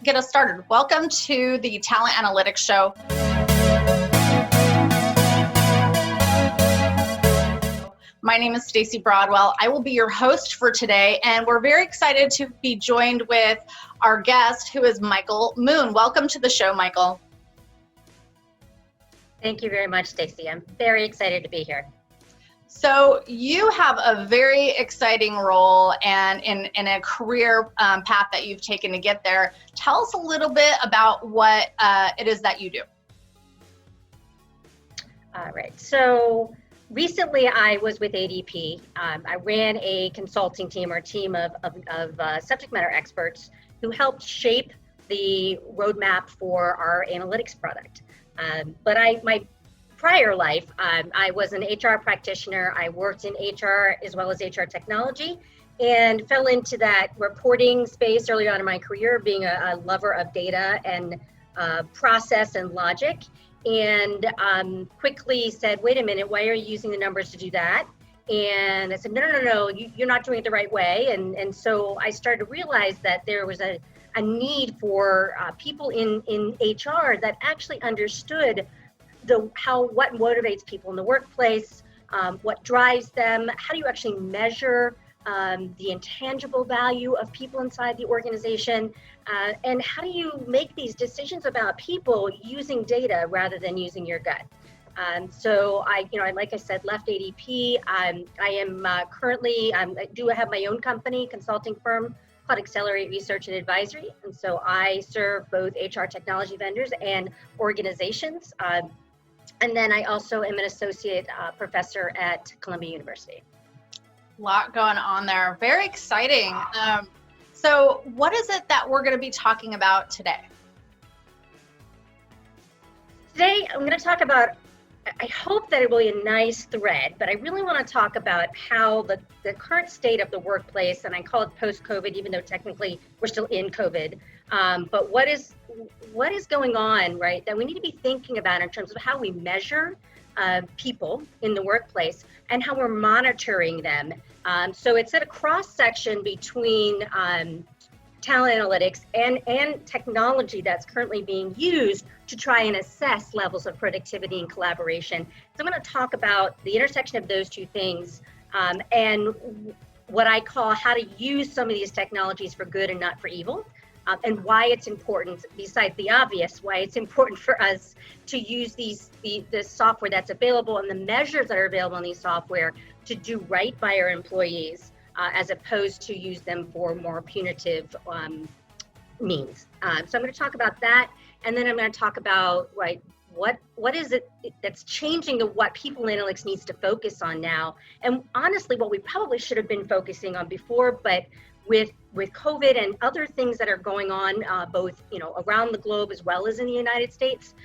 get us started. Welcome to the Talent Analytics Show. My name is Stacy Broadwell. I will be your host for today, and we're very excited to be joined with our guest, who is Michael Moon. Welcome to the show, Michael. Thank you very much, Stacy. I'm very excited to be here. So you have a very exciting role and in a career path that you've taken to get there. Tell us a little bit about what it is that you do. All right. So recently I was with ADP. I ran a consulting team or team of subject matter experts who helped shape the roadmap for our analytics product. But my prior life, I was an HR practitioner. I worked in HR as well as HR technology and fell into that reporting space early on in my career, being a lover of data and process and logic, and quickly said, wait a minute, why are you using the numbers to do that? And I said, no, you're not doing it the right way. And so I started to realize that there was a need for people in HR that actually understood what motivates people in the workplace, what drives them, how do you actually measure the intangible value of people inside the organization, and how do you make these decisions about people using data rather than using your gut. So like I said, left ADP. I am currently, I do have my own company, consulting firm called Accelerate Research and Advisory. And so I serve both HR technology vendors and organizations. And then I also am an associate professor at Columbia University. A lot going on there. Very exciting. So what is it that we're going to be talking about today? Today, I'm going to talk about, I hope that it will be a nice thread, but I really want to talk about how the current state of the workplace, and I call it post-COVID, even though technically we're still in COVID, but what is going on, right, that we need to be thinking about in terms of how we measure people in the workplace and how we're monitoring them. So it's at a cross-section between talent analytics and technology that's currently being used to try and assess levels of productivity and collaboration. So I'm going to talk about the intersection of those two things and what I call how to use some of these technologies for good and not for evil. And why it's important, besides the obvious, why it's important for us to use the software that's available and the measures that are available in these software to do right by our employees, as opposed to use them for more punitive means. So I'm going to talk about that, and then I'm going to talk about what is it that's changing to what people in analytics needs to focus on now, and honestly, what we probably should have been focusing on before, but with COVID and other things that are going on, both around the globe as well as in the United States,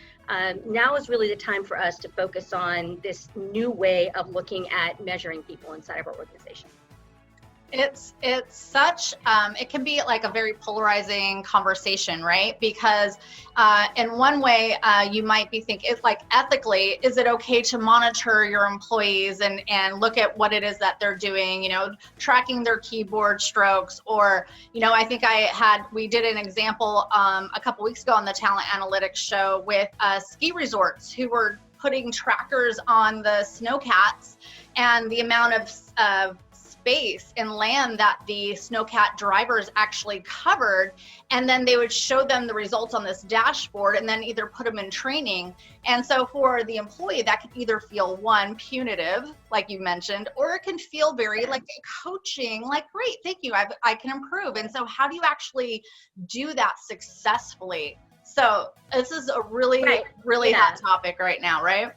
now is really the time for us to focus on this new way of looking at measuring people inside of our organization. It's such, it can be like a very polarizing conversation, right? Because in one way, you might be thinking, it's like ethically, is it okay to monitor your employees and look at what it is that they're doing, tracking their keyboard strokes, or, I think we did an example a couple weeks ago on the Talent Analytics Show with ski resorts who were putting trackers on the snowcats and the amount of space and land that the snowcat drivers actually covered, and then they would show them the results on this dashboard and then either put them in training. And so for the employee, that could either feel punitive, like you mentioned, or it can feel very like a coaching, like, great, thank you, I can improve. And so how do you actually do that successfully? So this is a really hot topic right now, right?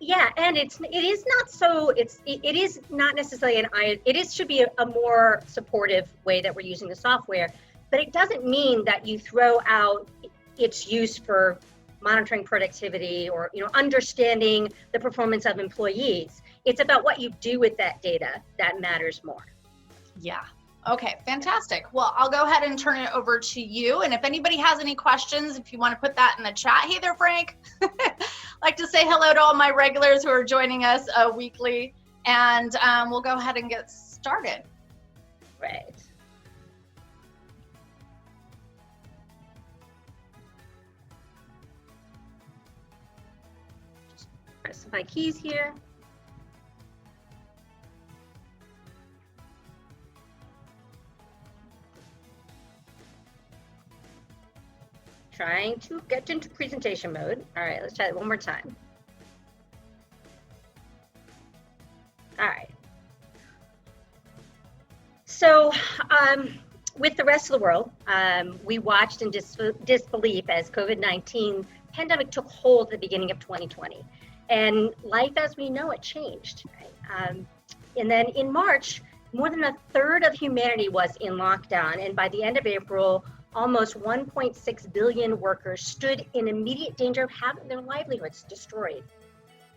Yeah, and it is not necessarily should be a more supportive way that we're using the software, but it doesn't mean that you throw out its use for monitoring productivity or understanding the performance of employees. It's about what you do with that data that matters more. Yeah. Okay, fantastic. Well, I'll go ahead and turn it over to you. And if anybody has any questions, if you want to put that in the chat. Hey there, Frank. Like to say hello to all my regulars who are joining us weekly. And we'll go ahead and get started. Right. fix my keys here. Trying to get into presentation mode. All right, let's try it one more time. All right. So with the rest of the world, we watched in disbelief as COVID-19 pandemic took hold at the beginning of 2020. And life as we know it changed. Right? And then in March, more than a third of humanity was in lockdown. And by the end of April, almost 1.6 billion workers stood in immediate danger of having their livelihoods destroyed.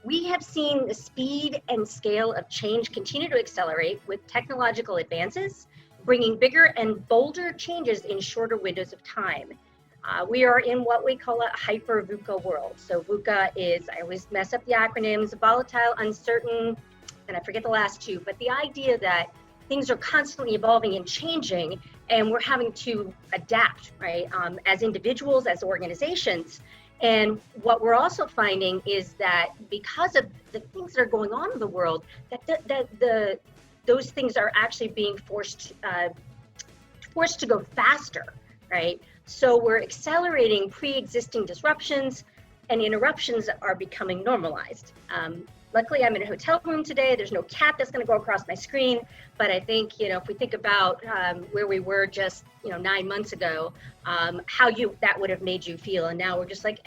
We have seen the speed and scale of change continue to accelerate with technological advances, bringing bigger and bolder changes in shorter windows of time. We are in what we call a hyper VUCA world. So VUCA is, I always mess up the acronyms, volatile, uncertain, and I forget the last two, but the idea that things are constantly evolving and changing, and we're having to adapt, right? As individuals, as organizations. And what we're also finding is that because of the things that are going on in the world, that those things are actually being forced to go faster, right? So we're accelerating pre-existing disruptions, and interruptions are becoming normalized. Luckily, I'm in a hotel room today. There's no cat that's going to go across my screen. But I think, if we think about where we were just, 9 months ago, how that would have made you feel. And now we're just like,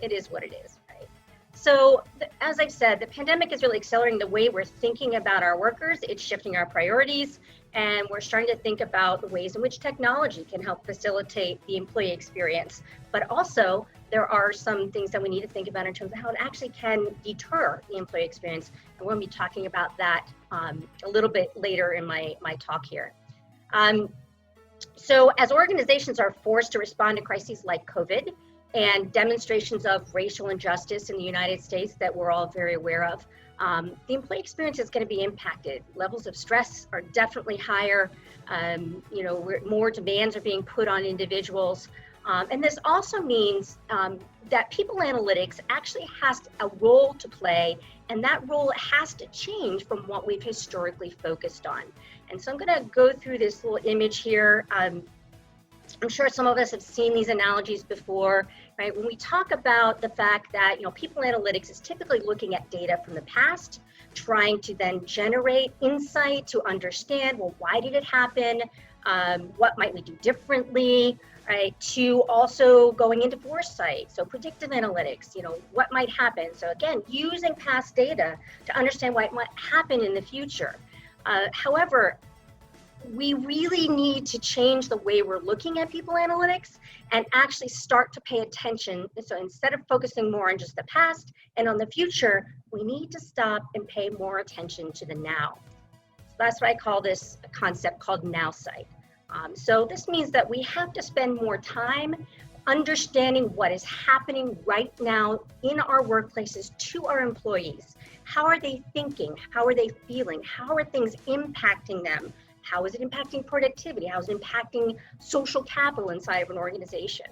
it is what it is, right? So as I've said, the pandemic is really accelerating the way we're thinking about our workers. It's shifting our priorities. And we're starting to think about the ways in which technology can help facilitate the employee experience. But also, there are some things that we need to think about in terms of how it actually can deter the employee experience. And we're going to be talking about that a little bit later in my talk here. So as organizations are forced to respond to crises like COVID and demonstrations of racial injustice in the United States that we're all very aware of, the employee experience is going to be impacted. Levels of stress are definitely higher. More demands are being put on individuals. And this also means that people analytics actually has a role to play, and that role has to change from what we've historically focused on. And so I'm going to go through this little image here. I'm sure some of us have seen these analogies before, right? When we talk about the fact that, people analytics is typically looking at data from the past, trying to then generate insight to understand, well, why did it happen? What might we do differently, right? To also going into foresight, so predictive analytics, what might happen. So again, using past data to understand what might happen in the future. However, we really need to change the way we're looking at people analytics and actually start to pay attention. So instead of focusing more on just the past and on the future, we need to stop and pay more attention to the now. So that's why I call this a concept called now sight. So this means that we have to spend more time understanding what is happening right now in our workplaces to our employees. How are they thinking? How are they feeling? How are things impacting them? How is it impacting productivity? How is it impacting social capital inside of an organization?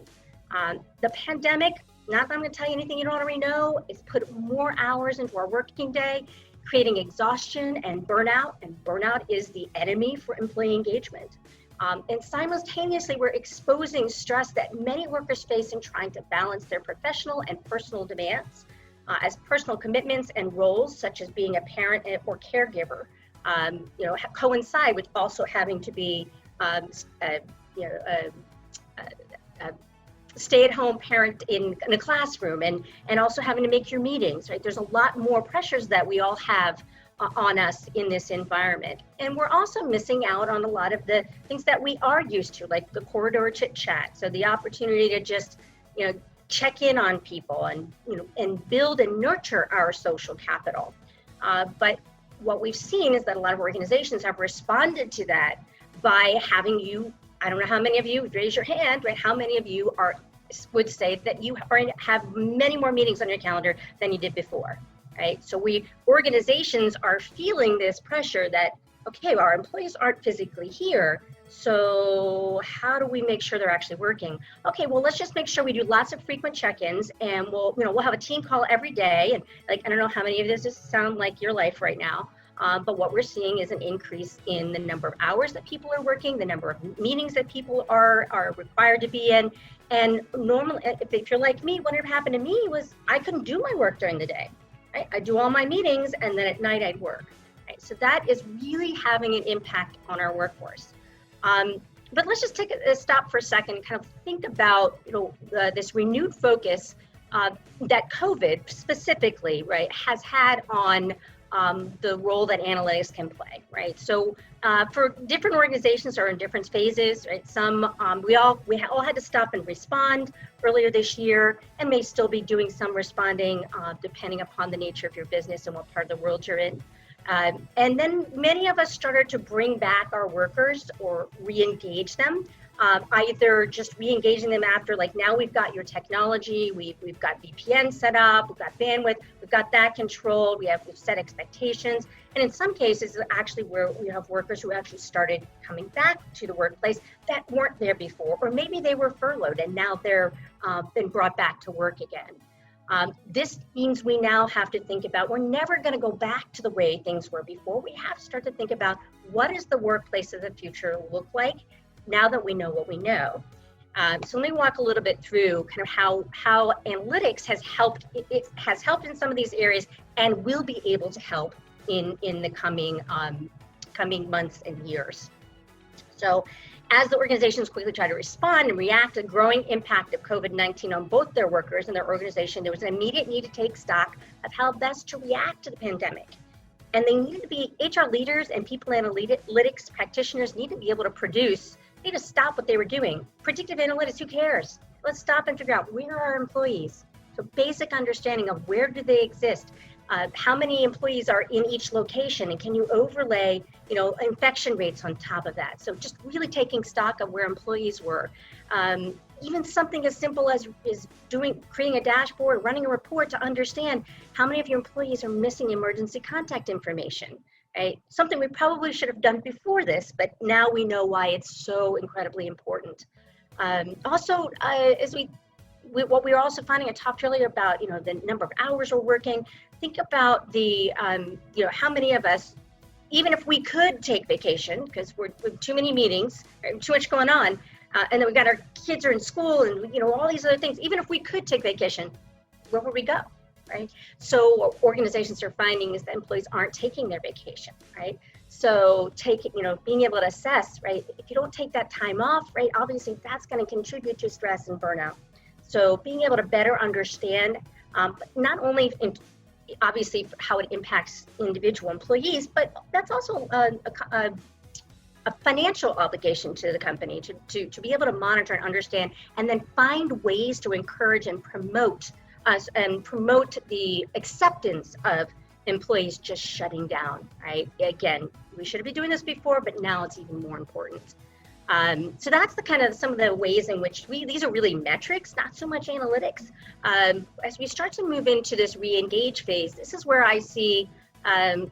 The pandemic, not that I'm going to tell you anything you don't already know, is put more hours into our working day, creating exhaustion and burnout is the enemy for employee engagement. And simultaneously, we're exposing stress that many workers face in trying to balance their professional and personal demands as personal commitments and roles, such as being a parent or caregiver, coincide with also having to be a stay-at-home parent in a classroom and also having to make your meetings, right? There's a lot more pressures that we all have on us in this environment. And we're also missing out on a lot of the things that we are used to, like the corridor chit chat. So the opportunity to just, check in on people and build and nurture our social capital. But what we've seen is that a lot of organizations have responded to that by having you, I don't know how many of you, raise your hand, right? How many of you would say that you have many more meetings on your calendar than you did before? Right? So organizations are feeling this pressure that, okay, our employees aren't physically here, So how do we make sure they're actually working? Okay, well, let's just make sure we do lots of frequent check-ins, and we'll have a team call every day. And like, I don't know how many of this sound like your life right now, but what we're seeing is an increase in the number of hours that people are working, the number of meetings that people are required to be in. And normally, if you're like me, what had happened to me was I couldn't do my work during the day. Right? I do all my meetings, and then at night I'd work. Right? So that is really having an impact on our workforce. But let's just take a stop for a second and kind of think about, this renewed focus that COVID specifically, right, has had on the role that analytics can play, right? So for different organizations are in different phases, right? Some we all had to stop and respond earlier this year, and may still be doing some responding depending upon the nature of your business and what part of the world you're in. And then many of us started to bring back our workers or re-engage them, either just re-engaging them after, like, now we've got your technology, we've got VPN set up, we've got bandwidth, we've got that controlled, we've set expectations. And in some cases, actually where we have workers who actually started coming back to the workplace that weren't there before, or maybe they were furloughed and now they're been brought back to work again. This means we now have to think about, we're never going to go back to the way things were before. We have to start to think about, what does the workplace of the future look like now that we know what we know? So let me walk a little bit through kind of how analytics has helped. It has helped in some of these areas and will be able to help in the coming months and years. So as the organizations quickly try to respond and react to the growing impact of COVID-19 on both their workers and their organization, there was an immediate need to take stock of how best to react to the pandemic. And they needed to be, HR leaders and people analytics practitioners need to be able to produce, need to stop what they were doing. Predictive analytics, who cares? Let's stop and figure out, where are our employees? So basic understanding of where do they exist? How many employees are in each location, and can you overlay, infection rates on top of that? So just really taking stock of where employees were. Even something as simple as creating a dashboard, running a report to understand how many of your employees are missing emergency contact information, right? Something we probably should have done before this, but now we know why it's so incredibly important. Also, what we were also finding, I talked earlier about, the number of hours we're working. Think about how many of us, even if we could take vacation, because we're too many meetings, too much going on, and then we got our kids are in school and, all these other things, even if we could take vacation, where would we go, right? So what organizations are finding is that employees aren't taking their vacation, right? So being able to assess, right? If you don't take that time off, right, obviously that's going to contribute to stress and burnout. So being able to better understand, not only obviously how it impacts individual employees, but that's also a financial obligation to the company to be able to monitor and understand, and then find ways to encourage and promote us and promote the acceptance of employees just shutting down, right? Again, we should have been doing this before, but now it's even more important. So that's some of the ways in which these are really metrics, not so much analytics. As we start to move into this re-engage phase, this is where I see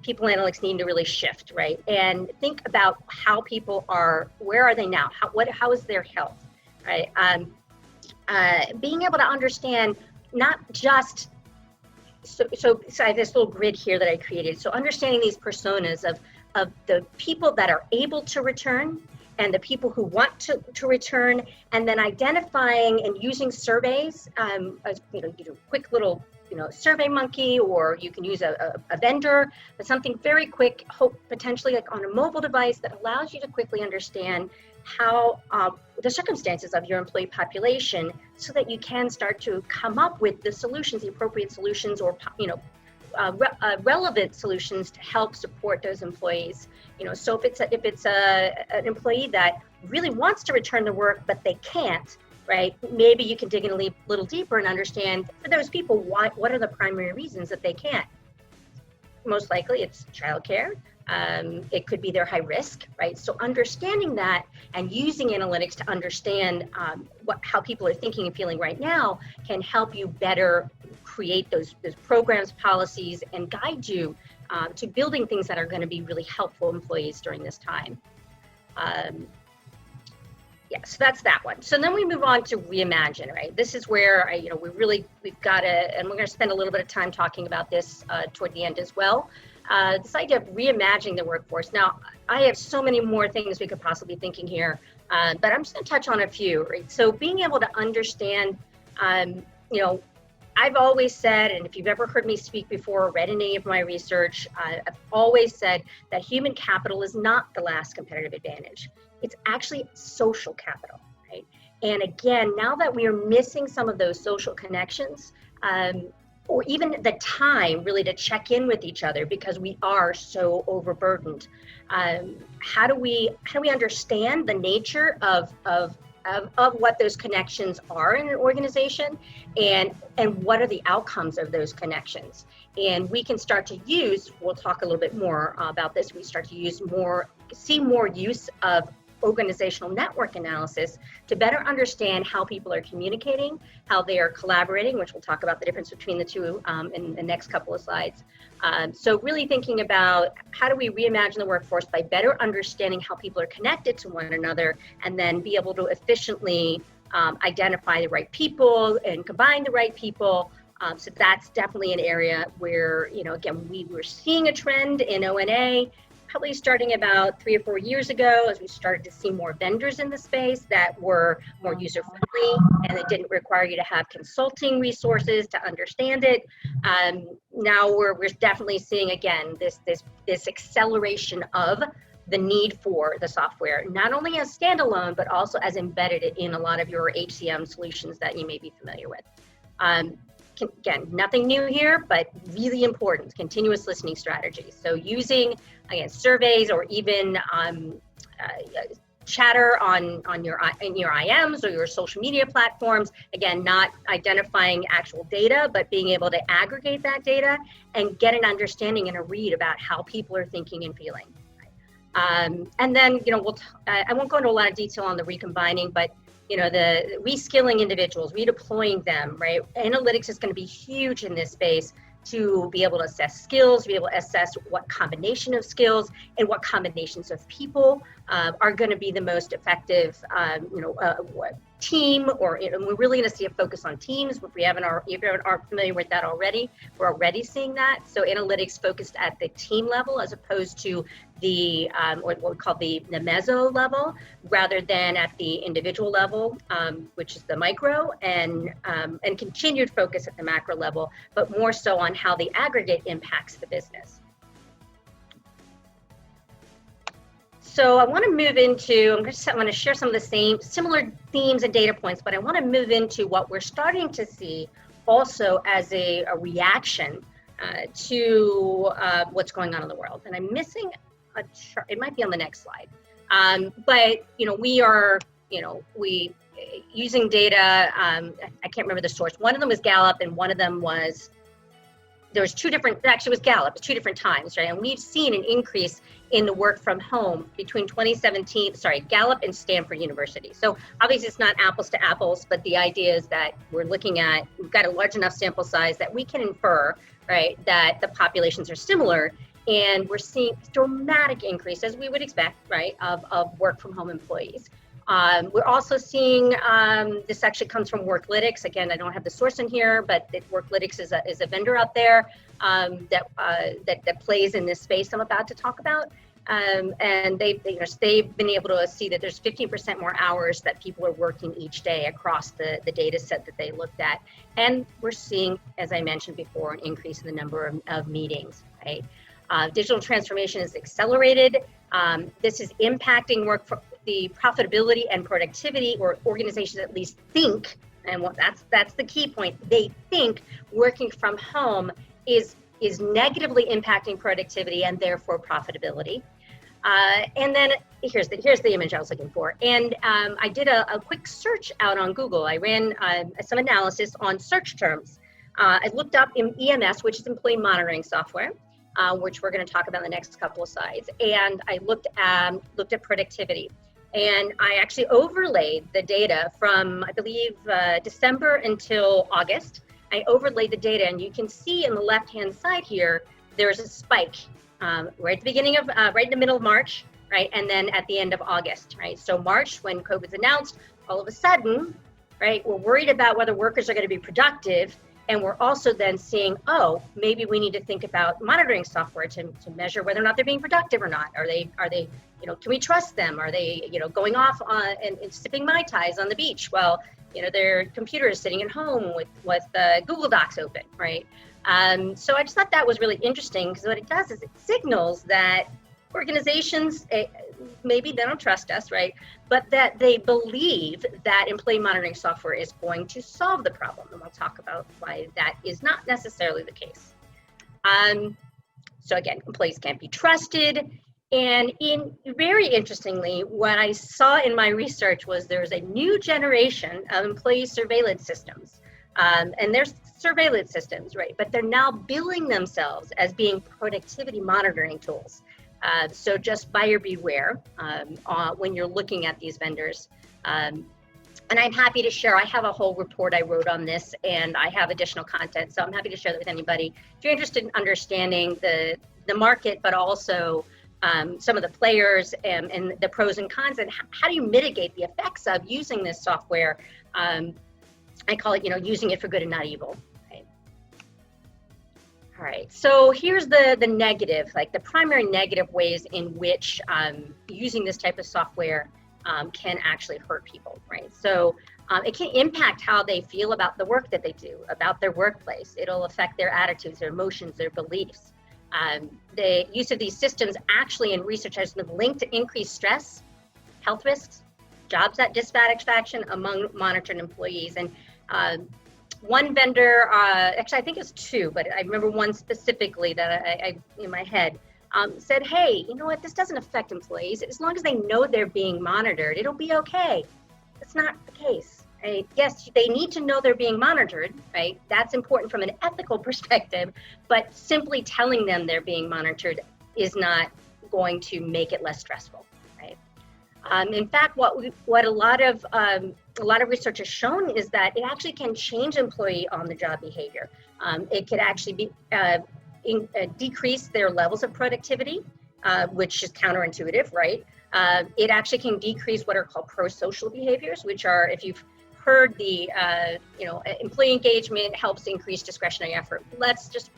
people analytics needing to really shift, right? And think about how people are, where are they now? How is their health, right? Being able to understand not just, so I have this little grid here that I created. So understanding these personas of the people that are able to return, and the people who want to return, and then identifying and using surveys, you do a quick little, Survey Monkey, or you can use a vendor, but something very quick, potentially like on a mobile device that allows you to quickly understand how the circumstances of your employee population, so that you can start to come up with the solutions, the appropriate solutions, or relevant solutions to help support those employees. So if it's an employee that really wants to return to work but they can't, right? Maybe you can dig in a little deeper and understand, for those people, what are the primary reasons that they can't? Most likely it's childcare. It could be their high risk, right? So understanding that and using analytics to understand how people are thinking and feeling right now can help you better create those programs, policies, and guide you to building things that are going to be really helpful employees during this time. Yeah, so that's that one. So then we move on to reimagine, right? This is where we've got to, and we're going to spend a little bit of time talking about this toward the end as well. This idea of reimagining the workforce. Now, I have so many more things we could possibly be thinking here, but I'm just going to touch on a few, right? So being able to understand, I've always said, and if you've ever heard me speak before or read any of my research, I've always said that human capital is not the last competitive advantage. It's actually social capital, right? And again, now that we are missing some of those social connections, or even the time really to check in with each other because we are so overburdened, how do we understand the nature of what those connections are in an organization, and what are the outcomes of those connections? And we can start to use, we'll talk a little bit more about this, we start to see more use of organizational network analysis to better understand how people are communicating, how they are collaborating, which we'll talk about the difference between the two in the next couple of slides. So really thinking about how do we reimagine the workforce by better understanding how people are connected to one another, and then be able to efficiently identify the right people and combine the right people. So that's definitely an area where, again, we were seeing a trend in O&A, probably starting about 3 or 4 years ago, as we started to see more vendors in the space that were more user-friendly, and it didn't require you to have consulting resources to understand it. Now we're definitely seeing, again, this acceleration of the need for the software, not only as standalone, but also as embedded in a lot of your HCM solutions that you may be familiar with. Again, nothing new here, but really important, continuous listening strategies. So using, again, surveys or even chatter in your IMs or your social media platforms. Again, not identifying actual data, but being able to aggregate that data and get an understanding and a read about how people are thinking and feeling. And then, I won't go into a lot of detail on the recombining, but the reskilling individuals, redeploying them, right? Analytics is going to be huge in this space to be able to assess skills, be able to assess what combination of skills and what combinations of people are going to be the most effective, team, or we're really going to see a focus on teams. If you aren't familiar with that already, we're already seeing that. So analytics focused at the team level as opposed to the what we call the meso level, rather than at the individual level, which is the micro, and continued focus at the macro level, but more so on how the aggregate impacts the business. So I want to move into, I'm going to share some of the similar themes and data points, but I want to move into what we're starting to see also as a reaction to what's going on in the world. And I'm missing a chart, it might be on the next slide. But, we are, using data, I can't remember the source. One of them was Gallup and one of them was, there was actually it was Gallup, 2 different times, right? And we've seen an increase in the work from home between Gallup and Stanford University. So obviously it's not apples to apples, but the idea is that we've got a large enough sample size that we can infer, right, that the populations are similar, and we're seeing dramatic increase, as we would expect, right, of work from home employees. We're also seeing, this actually comes from Worklytics. Again, I don't have the source in here, but Worklytics is a vendor out there that plays in this space I'm about to talk about. And they've been able to see that there's 15% more hours that people are working each day across the data set that they looked at. And we're seeing, as I mentioned before, an increase in the number of meetings, right? Digital transformation is accelerated. This is impacting the profitability and productivity, or organizations at least think, and that's the key point, they think working from home is negatively impacting productivity and therefore profitability. And then here's the image I was looking for. And I did a quick search out on Google. I ran some analysis on search terms. I looked up in EMS, which is employee monitoring software, which we're going to talk about in the next couple of slides. And I looked at productivity. And I actually overlaid the data from, I believe, December until August. I overlaid the data, and you can see in the left-hand side here, there's a spike right at the beginning of, right in the middle of March, right? And then at the end of August, right? So March, when COVID's announced, all of a sudden, right, we're worried about whether workers are going to be productive. And we're also then seeing, oh, maybe we need to think about monitoring software to measure whether or not they're being productive or not. Are they, can we trust them? Are they, going off and sipping Mai Tais on the beach while, their computer is sitting at home with Google Docs open, right? So I just thought that was really interesting, because what it does is it signals that organizations, maybe they don't trust us, right? But that they believe that employee monitoring software is going to solve the problem. And we'll talk about why that is not necessarily the case. So again, employees can't be trusted. And very interestingly, what I saw in my research was there's a new generation of employee surveillance systems. And there's surveillance systems, right? But they're now billing themselves as being productivity monitoring tools. So just buyer beware when you're looking at these vendors. And I'm happy to share, I have a whole report I wrote on this, and I have additional content, so I'm happy to share that with anybody. If you're interested in understanding the market, but also some of the players and the pros and cons, and how do you mitigate the effects of using this software, I call it, using it for good and not evil. All right, so here's the negative, like the primary negative ways in which using this type of software can actually hurt people, right? So it can impact how they feel about the work that they do, about their workplace. It'll affect their attitudes, their emotions, their beliefs. The use of these systems actually in research has been linked to increased stress, health risks, job dissatisfaction among monitored employees. And one vendor, actually I think it's two, but I remember one specifically that I in my head, said, hey, you know what, this doesn't affect employees. As long as they know they're being monitored, it'll be okay. That's not the case, right? Yes, they need to know they're being monitored, right? That's important from an ethical perspective, but simply telling them they're being monitored is not going to make it less stressful, right? In fact, what a lot of research has shown is that it actually can change employee on-the-job behavior. It could actually be decrease their levels of productivity, which is counterintuitive, right? It actually can decrease what are called pro-social behaviors, which are, if you've heard the, employee engagement helps increase discretionary effort.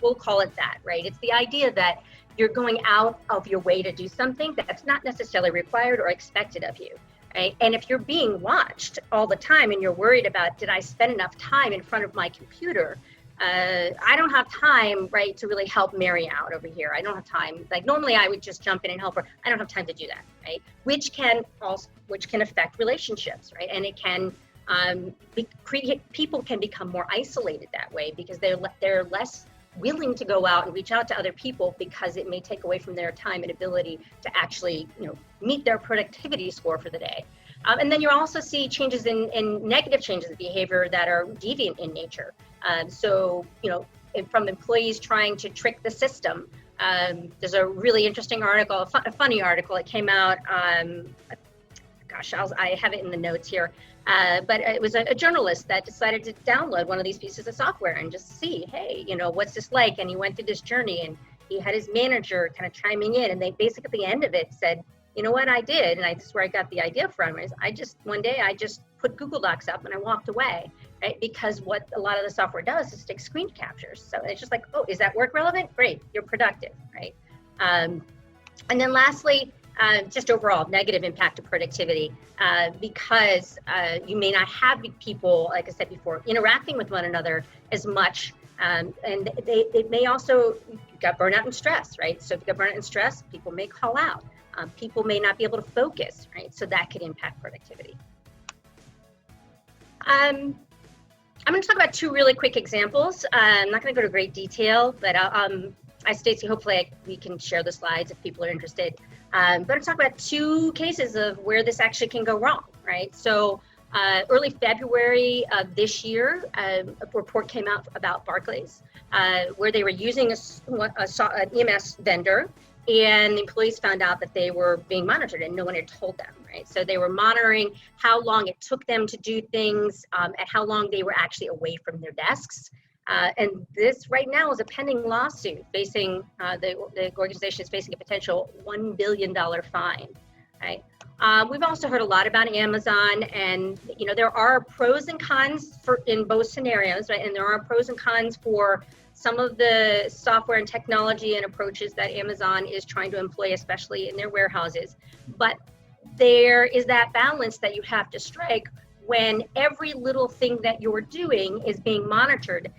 We'll call it that, right? It's the idea that you're going out of your way to do something that's not necessarily required or expected of you, right? And if you're being watched all the time and you're worried about, did I spend enough time in front of my computer? I don't have time, right, to really help Mary out over here. I don't have time. Like normally I would just jump in and help her. I don't have time to do that, right? Which can affect relationships, right? And it can people can become more isolated that way because they're less willing to go out and reach out to other people because it may take away from their time and ability to actually, meet their productivity score for the day. And then you also see changes in negative changes of behavior that are deviant in nature. So, from employees trying to trick the system. There's a really interesting article, a funny article. It came out, I have it in the notes here. But it was a journalist that decided to download one of these pieces of software and just see, hey, what's this like? And he went through this journey and he had his manager kind of chiming in, and they basically at the end of it said, you know what I did, and this is where I got the idea from, is one day I just put Google Docs up and I walked away, right? Because what a lot of the software does is take screen captures. So it's just like, oh, is that work relevant? Great, you're productive, right? And then lastly, just overall negative impact to productivity, because you may not have people, like I said before, interacting with one another as much, and they may also got burnout and stress, right? So if you got burnout and stress, people may call out. People may not be able to focus, right? So that could impact productivity. I'm going to talk about two really quick examples. I'm not going to go to great detail, but Stacey, hopefully we can share the slides if people are interested. But I'm going to talk about two cases of where this actually can go wrong, right? So early February of this year, a report came out about Barclays, where they were using an EMS vendor, and the employees found out that they were being monitored and no one had told them, right? So they were monitoring how long it took them to do things, and how long they were actually away from their desks. And this right now is a pending lawsuit facing, the organization is facing a potential $1 billion fine. Okay. We've also heard a lot about Amazon, and there are pros and cons in both scenarios, right? And there are pros and cons for some of the software and technology and approaches that Amazon is trying to employ, especially in their warehouses. But there is that balance that you have to strike when every little thing that you're doing is being monitored,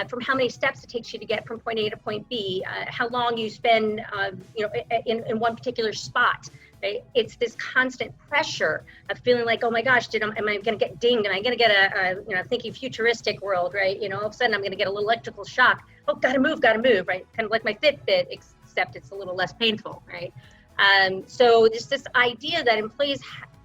from how many steps it takes you to get from point A to point B, how long you spend in one particular spot. Right? It's this constant pressure of feeling like, oh my gosh, am I going to get dinged? Am I going to get a thinking futuristic world, right? All of a sudden I'm going to get a little electrical shock. Oh, gotta move, right? Kind of like my Fitbit, except it's a little less painful, right? So there's this idea that employees,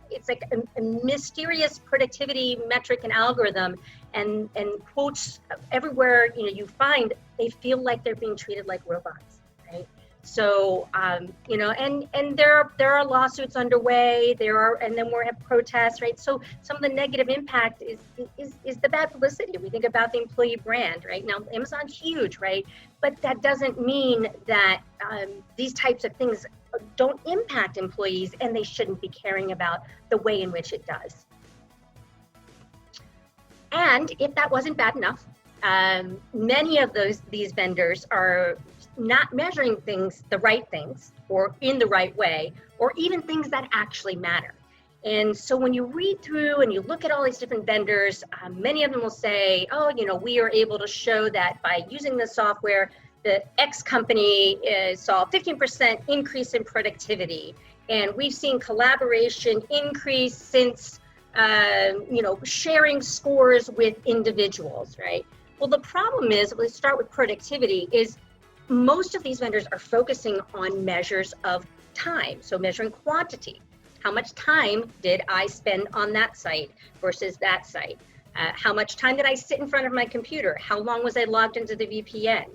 it's like a mysterious productivity metric and algorithm, and quotes everywhere you find, they feel like they're being treated like robots, right? So and there are lawsuits underway. And then we're at protests, right? So some of the negative impact is the bad publicity. We think about the employee brand, right? Now Amazon's huge, right? But that doesn't mean that these types of things don't impact employees, and they shouldn't be caring about the way in which it does. And if that wasn't bad enough, many of these vendors are not measuring the right things, or in the right way, or even things that actually matter. And so when you read through and you look at all these different vendors, many of them will say, oh, we are able to show that by using the software, the X company saw a 15% increase in productivity. And we've seen collaboration increase since, sharing scores with individuals, right? Well, the problem is, let's start with productivity, is most of these vendors are focusing on measures of time. So measuring quantity. How much time did I spend on that site versus that site? How much time did I sit in front of my computer? How long was I logged into the VPN?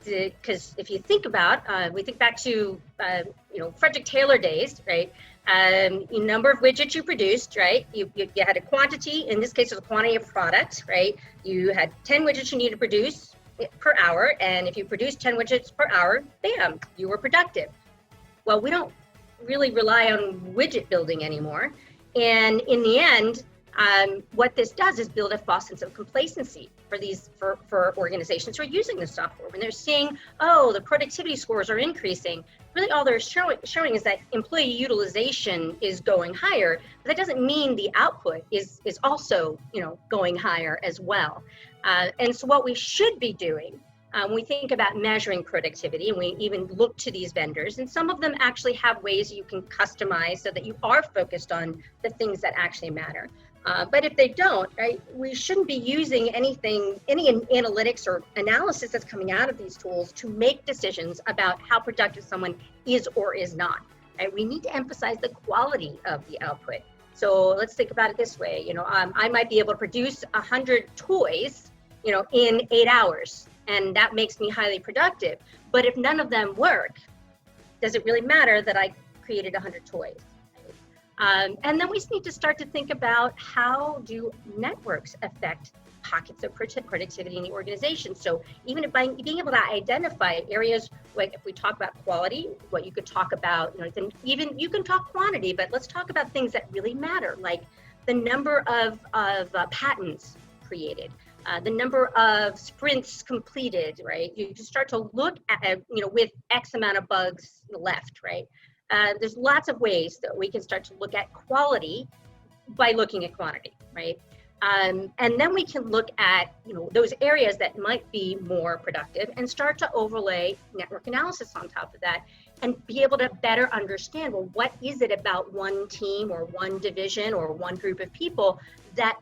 Because if you think about, we think back to, Frederick Taylor days, right? Number of widgets you produced, right? You had a quantity, in this case it was a quantity of product, right? You had 10 widgets you needed to produce per hour, and if you produced 10 widgets per hour, bam, you were productive. Well, we don't really rely on widget building anymore. And in the end, what this does is build a false sense of complacency for organizations who are using the software. When they're seeing, oh, the productivity scores are increasing, really all they're showing is that employee utilization is going higher, but that doesn't mean the output is also going higher as well. And so what we should be doing, when we think about measuring productivity, and we even look to these vendors, and some of them actually have ways you can customize so that you are focused on the things that actually matter. But if they don't, right, we shouldn't be using any analytics or analysis that's coming out of these tools to make decisions about how productive someone is or is not. Right? We need to emphasize the quality of the output. So let's think about it this way. I might be able to produce 100 toys, in 8 hours, and that makes me highly productive. But if none of them work, does it really matter that I created 100 toys? And then we need to start to think about, how do networks affect pockets of productivity in the organization? So even by being able to identify areas, like if we talk about quality, what you could talk about, then even you can talk quantity, but let's talk about things that really matter, like the number of patents created, the number of sprints completed, right? You just start to look at, with X amount of bugs left, right? There's lots of ways that we can start to look at quality by looking at quantity, right? And then we can look at, those areas that might be more productive and start to overlay network analysis on top of that, and be able to better understand, well, what is it about one team or one division or one group of people that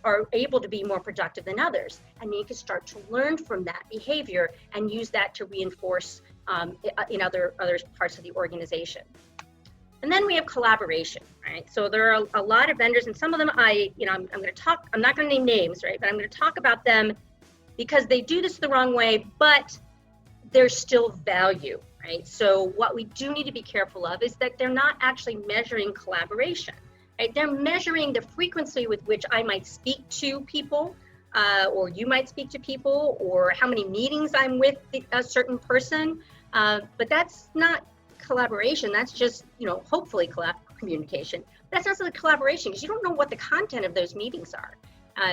are able to be more productive than others? And you can start to learn from that behavior and use that to reinforce in other parts of the organization. And then we have collaboration, right? So there are a lot of vendors, and some of them I'm not going to name names, right? But I'm going to talk about them because they do this the wrong way, but there's still value, right? So what we do need to be careful of is that they're not actually measuring collaboration, right? They're measuring the frequency with which I might speak to people, or you might speak to people, or how many meetings I'm with a certain person, but that's not collaboration. That's just, hopefully communication. That's not necessarily collaboration, because you don't know what the content of those meetings are.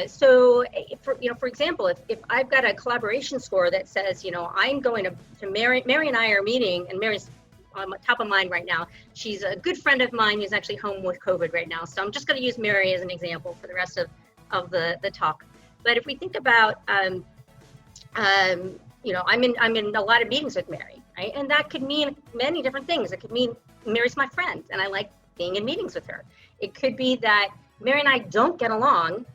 So for example, if I've got a collaboration score that says, I'm going to Mary and I are meeting, and Mary's on top of mind right now. She's a good friend of mine who's actually home with COVID right now. So I'm just going to use Mary as an example for the rest of the talk. But if we think about, I'm in a lot of meetings with Mary, right? And that could mean many different things. It could mean Mary's my friend and I like being in meetings with her. It could be that Mary and I don't get along.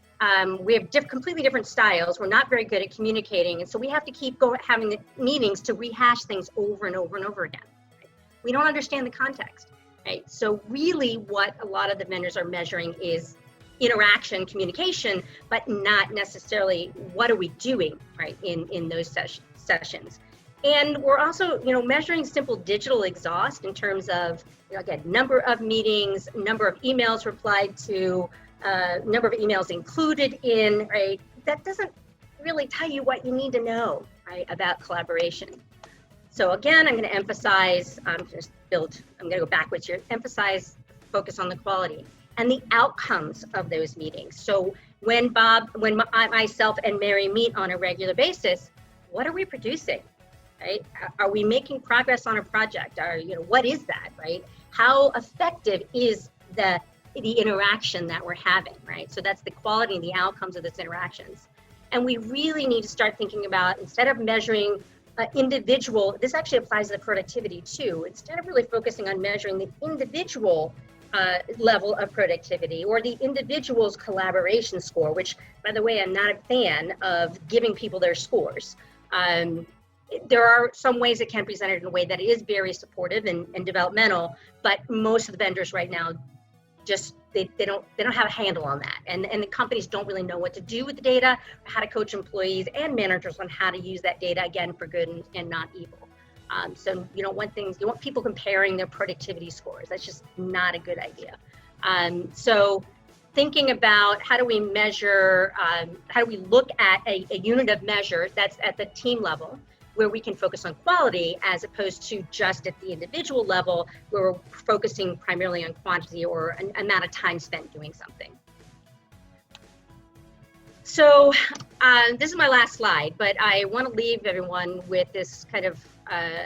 We have completely different styles. We're not very good at communicating. And so we have to keep having the meetings to rehash things over and over and over again. Right? We don't understand the context, right? So really what a lot of the vendors are measuring is interaction, communication, but not necessarily what are we doing, right, in those sessions. And we're also, measuring simple digital exhaust in terms of, again, number of meetings, number of emails replied to, number of emails included in, right? That doesn't really tell you what you need to know, right, about collaboration. So again, I'm going to emphasize, I'm going to go backwards here, emphasize, focus on the quality and the outcomes of those meetings. So when myself and Mary meet on a regular basis, what are we producing, right? Are we making progress on a project? What is that, right? How effective is the interaction that we're having, right? So that's the quality and the outcomes of those interactions. And we really need to start thinking about, instead of measuring individual, this actually applies to the productivity too, instead of really focusing on measuring the individual level of productivity or the individual's collaboration score, which, by the way, I'm not a fan of giving people their scores. There are some ways it can be presented in a way that is very supportive and developmental, but most of the vendors right now just they don't have a handle on that, and the companies don't really know what to do with the data, how to coach employees and managers on how to use that data, again, for good and not evil. So you don't want people comparing their productivity scores. That's just not a good idea. So thinking about how do we measure, how do we look at a unit of measure that's at the team level, where we can focus on quality as opposed to just at the individual level, where we're focusing primarily on quantity or an amount of time spent doing something. So this is my last slide, but I want to leave everyone with this kind of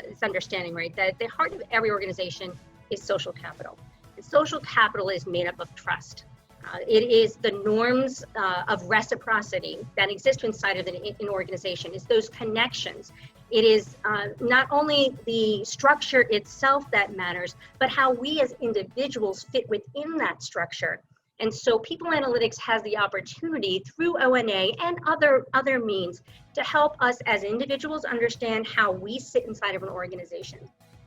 this understanding, right, that at the heart of every organization is social capital. And social capital is made up of trust. It is the norms of reciprocity that exist inside of an organization. It's those connections. It is not only the structure itself that matters, but how we as individuals fit within that structure. And so People Analytics has the opportunity through ONA and other means to help us as individuals understand how we sit inside of an organization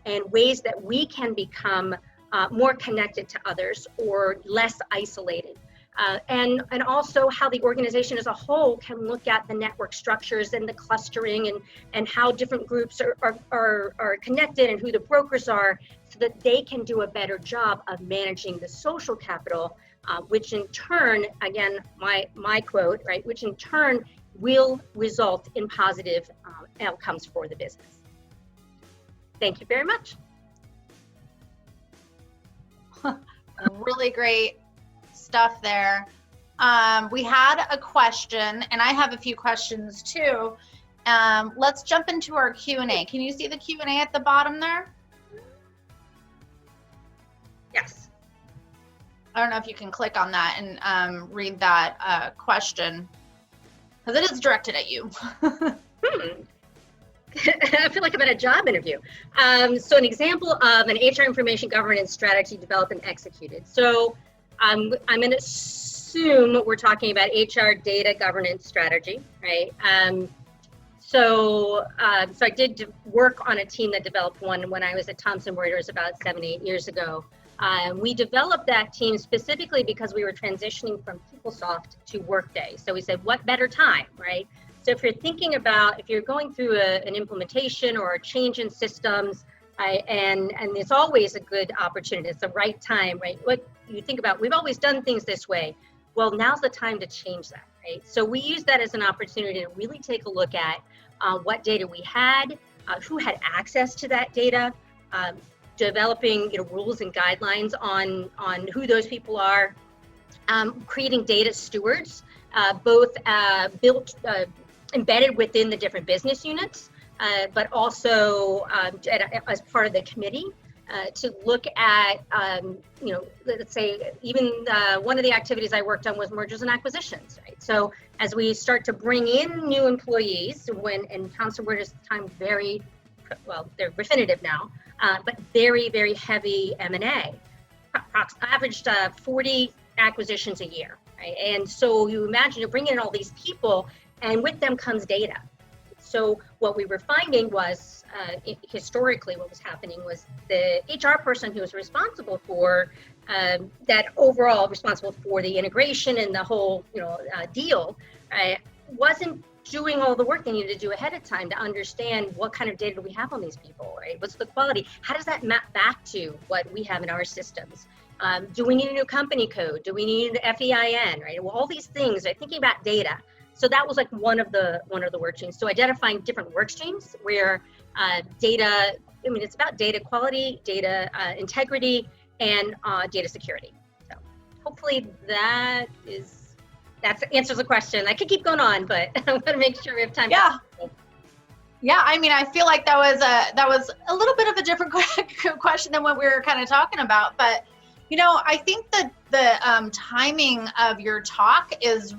and ways that we can become more connected to others or less isolated. And also how the organization as a whole can look at the network structures and the clustering and how different groups are connected and who the brokers are, so that they can do a better job of managing the social capital, which in turn, again, my quote, right, which in turn will result in positive outcomes for the business. Thank you very much. Really great stuff there. We had a question, and I have a few questions too. Let's jump into our Q&A. Can you see the Q&A at the bottom there? Yes. I don't know if you can click on that and read that question, because it is directed at you. I feel like I'm at a job interview. So an example of an HR information governance strategy developed and executed. So I'm going to assume we're talking about HR data governance strategy, right? So I did work on a team that developed one when I was at Thomson Reuters about 7-8 years ago. We developed that team specifically because we were transitioning from PeopleSoft to Workday. So we said, what better time, right? So if you're thinking about, if you're going through an implementation or a change in systems, and it's always a good opportunity, it's the right time, right? What you think about, we've always done things this way. Well, now's the time to change that, right? So we use that as an opportunity to really take a look at what data we had, who had access to that data, developing rules and guidelines on who those people are, creating data stewards, both built embedded within the different business units, but also as part of the committee to look at, let's say even one of the activities I worked on was mergers and acquisitions, right? So as we start to bring in new employees, and Thomson Reuters time they're definitive now, but very, very heavy M&A, averaged 40 acquisitions a year, right? And so you imagine you're bringing in all these people, and with them comes data. So what we were finding was, historically, what was happening was the HR person who was responsible for that overall responsible for the integration and the whole, deal, wasn't doing all the work they needed to do ahead of time to understand what kind of data do we have on these people, right? What's the quality? How does that map back to what we have in our systems? Do we need a new company code? Do we need an FEIN, right? Well, all these things, right? Thinking about data. So that was like one of the work streams. So identifying different work streams where data, it's about data quality, data integrity, and data security. So hopefully that answers the question. I could keep going on, but I want to make sure we have time. Yeah. Yeah, I feel like that was a little bit of a different question than what we were kind of talking about, but I think that the timing of your talk is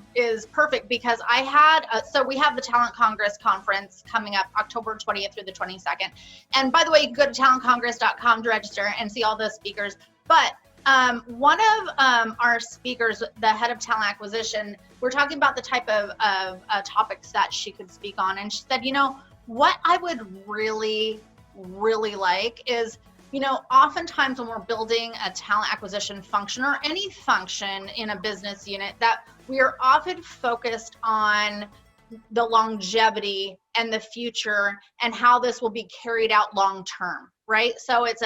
perfect because I had so we have the Talent Congress conference coming up October 20th through the 22nd, and by the way, you can go to talentcongress.com to register and see all the speakers. But one of our speakers, the head of talent acquisition, we're talking about the type of topics that she could speak on, and she said, what I would really, really like is, oftentimes when we're building a talent acquisition function or any function in a business unit, that we are often focused on the longevity and the future and how this will be carried out long term, right? So it's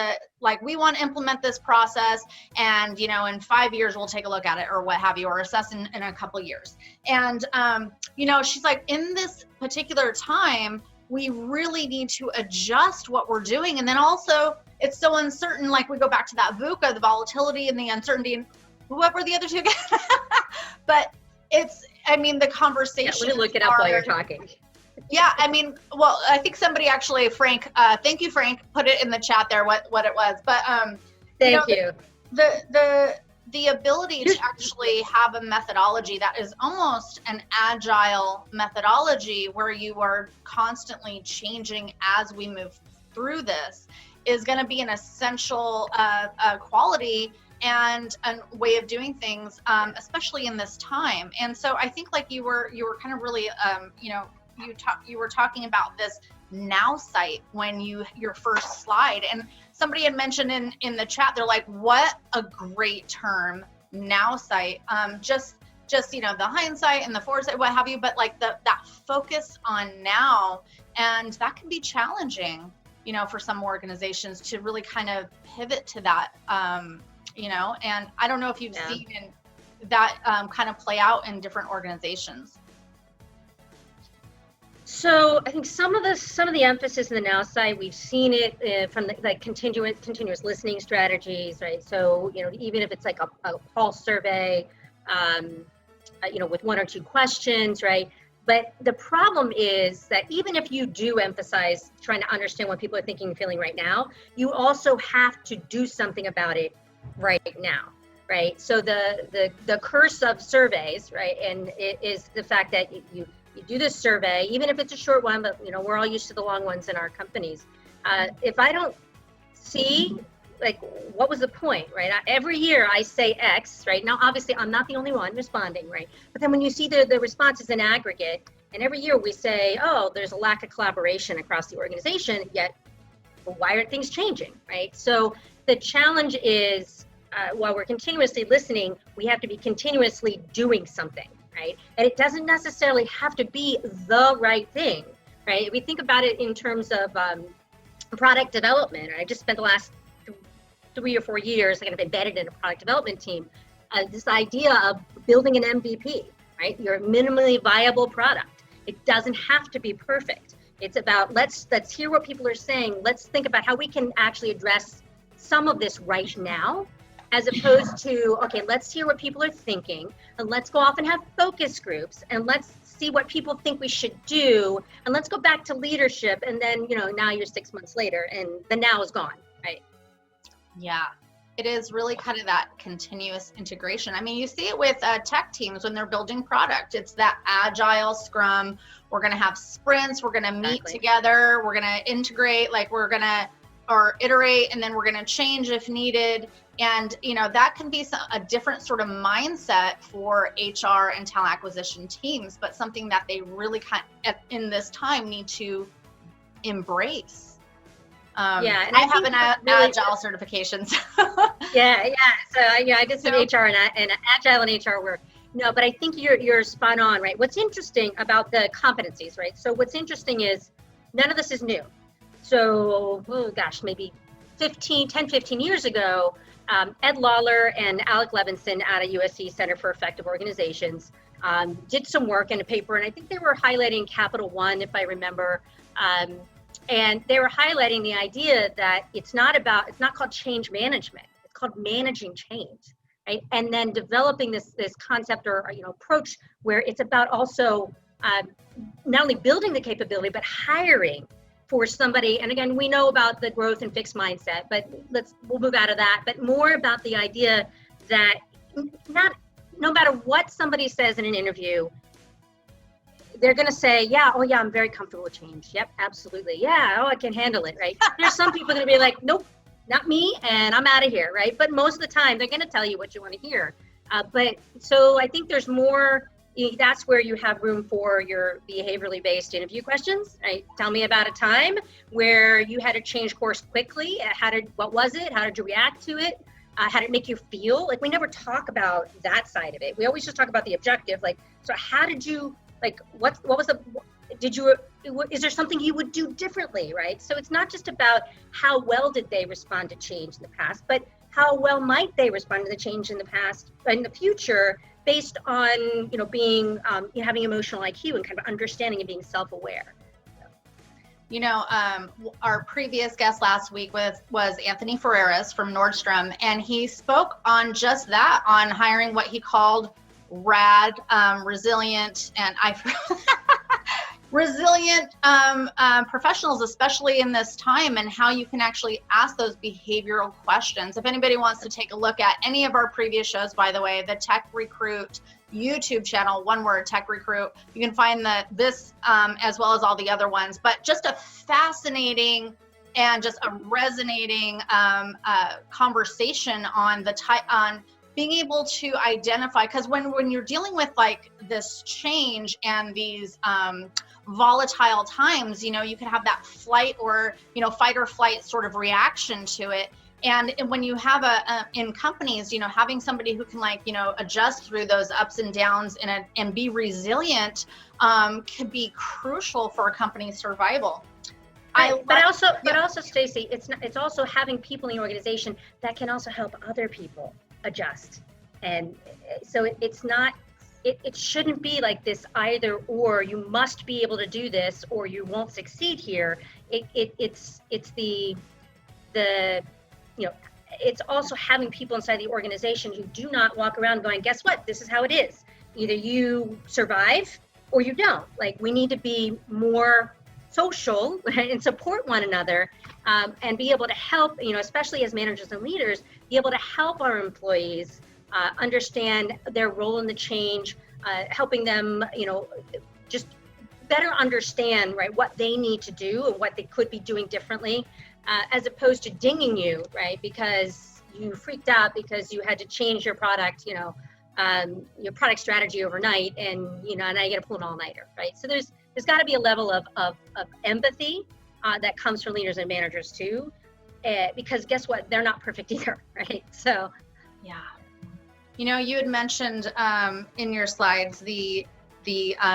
we want to implement this process and, in 5 years, we'll take a look at it or what have you, or assess in a couple of years. And, she's like, in this particular time, we really need to adjust what we're doing. And then also, it's so uncertain, like we go back to that VUCA, the volatility and the uncertainty, and what were the other two again? But the conversation. Yeah, let me look it up while you're talking. Yeah, well, I think somebody actually, Frank, thank you, Frank, put it in the chat there what it was. But thank you. The ability to actually have a methodology that is almost an agile methodology where you are constantly changing as we move through this is going to be an essential quality and a way of doing things, especially in this time. And so I think like you were kind of really, you were talking about this now site when your first slide, and somebody had mentioned in the chat, they're like, what a great term, now site. Just the hindsight and the foresight, what have you, but like that focus on now, and that can be challenging, for some organizations to really kind of pivot to that, and I don't know if you've seen that kind of play out in different organizations. So I think some of the emphasis in the now side, we've seen it from the continuous listening strategies, right? So even if it's like a pulse survey, with one or two questions, right? But the problem is that even if you do emphasize trying to understand what people are thinking and feeling right now, you also have to do something about it right now, right? So the curse of surveys, right, and it is the fact that you do this survey, even if it's a short one, but we're all used to the long ones in our companies. If I don't see, like, what was the point, right? Every year I say X, right? Now, obviously, I'm not the only one responding, right? But then when you see the responses in aggregate, and every year we say, oh, there's a lack of collaboration across the organization, yet why aren't things changing, right? So the challenge is, while we're continuously listening, we have to be continuously doing something. Right? And it doesn't necessarily have to be the right thing, right? If we think about it in terms of product development, I just spent the last 3 or 4 years kind of embedded in a product development team, this idea of building an MVP, right? Your minimally viable product. It doesn't have to be perfect. It's about let's hear what people are saying. Let's think about how we can actually address some of this right now, as opposed to, okay, let's hear what people are thinking, and let's go off and have focus groups, and let's see what people think we should do, and let's go back to leadership. And then, now you're 6 months later and the now is gone, right? Yeah, it is really kind of that continuous integration. I mean, you see it with tech teams when they're building product. It's that agile scrum. We're going to have sprints. We're going to meet together. We're going to integrate, or iterate, and then we're going to change if needed. And, that can be a different sort of mindset for HR and talent acquisition teams, but something that they really in this time need to embrace. And I have an agile certification. Yeah. So I did some HR and agile and HR work. No, but I think you're spot on, right? What's interesting about the competencies, right? So what's interesting is none of this is new. So, maybe 15 years ago, Ed Lawler and Alec Levinson at a USC Center for Effective Organizations did some work in a paper, and I think they were highlighting Capital One, if I remember. And they were highlighting the idea that it's not called change management, it's called managing change, right? And then developing this concept or approach where it's about also not only building the capability, but hiring for somebody. And again, we know about the growth and fixed mindset, but we'll move out of that, but more about the idea that no matter what somebody says in an interview, they're going to say, I'm very comfortable with change. Yep, absolutely. Yeah, I can handle it, right? There's some people going to be like, nope, not me, and I'm out of here, right? But most of the time, they're going to tell you what you want to hear. So I think there's more, that's where you have room for your behaviorally based interview questions, right? Tell me about a time where you had to change course quickly. What was it? How did you react to it? How did it make you feel? Like, we never talk about that side of it. We always just talk about the objective. Like, so how did you, what was is there something you would do differently, right? So it's not just about how well did they respond to change in the past, but how well might they respond to the change in the past, in the future, based on, being, having emotional IQ and kind of understanding and being self-aware. Our previous guest last week was Anthony Ferreras from Nordstrom, and he spoke on just that, on hiring what he called RAD, resilient, and resilient professionals, especially in this time, and how you can actually ask those behavioral questions. If anybody wants to take a look at any of our previous shows, by the way, the TechRecruit YouTube channel, one word, TechRecruit, you can find this as well as all the other ones. But just a fascinating and just a resonating conversation on being able to identify, because when you're dealing with this change and these volatile times, you can have that fight or flight sort of reaction to it. And when you have in companies, having somebody who can adjust through those ups and downs and be resilient could be crucial for a company's survival. But also, Stacey, it's also having people in the organization that can also help other people adjust. And so it shouldn't be like this either or. You must be able to do this or you won't succeed here. It's also having people inside the organization who do not walk around going, guess what, this is how it is. Either you survive or you don't. We need to be more social and support one another, and be able to help, especially as managers and leaders, be able to help our employees understand their role in the change, helping them, just better understand, right, what they need to do and what they could be doing differently, as opposed to dinging you, right, because you freaked out because you had to change your product, your product strategy overnight, and now you got to pull an all-nighter, right? So there's got to be a level of empathy that comes from leaders and managers too, because guess what? They're not perfect either, right? So, yeah. You had mentioned in your slides the